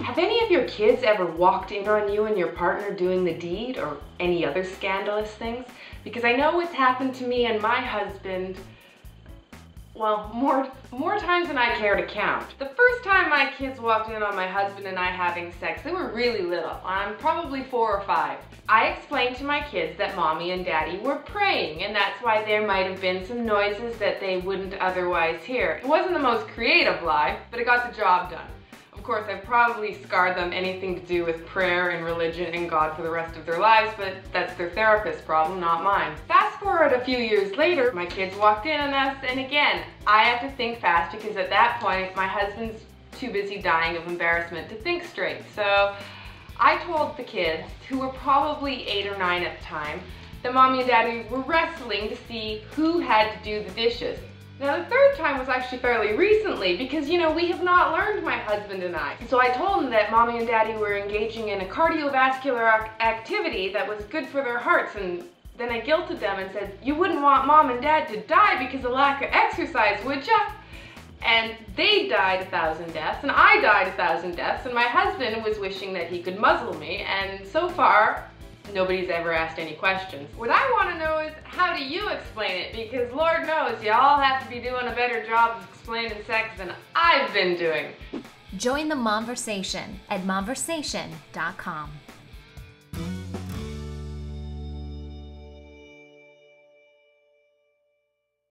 Have any of your kids ever walked in on you and your partner doing the deed or any other scandalous things? Because I know it's happened to me and my husband, well, more times than I care to count. The first time my kids walked in on my husband and I having sex, they were really little. I'm probably 4 or 5. I explained to my kids that mommy and daddy were praying, and that's why there might have been some noises that they wouldn't otherwise hear. It wasn't the most creative lie, but it got the job done. Of course, I've probably scarred them anything to do with prayer and religion and God for the rest of their lives, but that's their therapist's problem, not mine. Fast forward a few years later, my kids walked in on us, and again, I had to think fast because at that point, my husband's too busy dying of embarrassment to think straight. So I told the kids, who were probably 8 or 9 at the time, that mommy and daddy were wrestling to see who had to do the dishes. Now the third time was actually fairly recently because, you know, we have not learned, my husband and I. So I told them that mommy and daddy were engaging in a cardiovascular activity that was good for their hearts, and then I guilted them and said, you wouldn't want mom and dad to die because of lack of exercise, would ya? And they died 1,000 deaths, and I died 1,000 deaths, and my husband was wishing that he could muzzle me, and so far, nobody's ever asked any questions. What I want to know is, how do you explain it? Because Lord knows, y'all have to be doing a better job of explaining sex than I've been doing. Join the Momversation at momversation.com.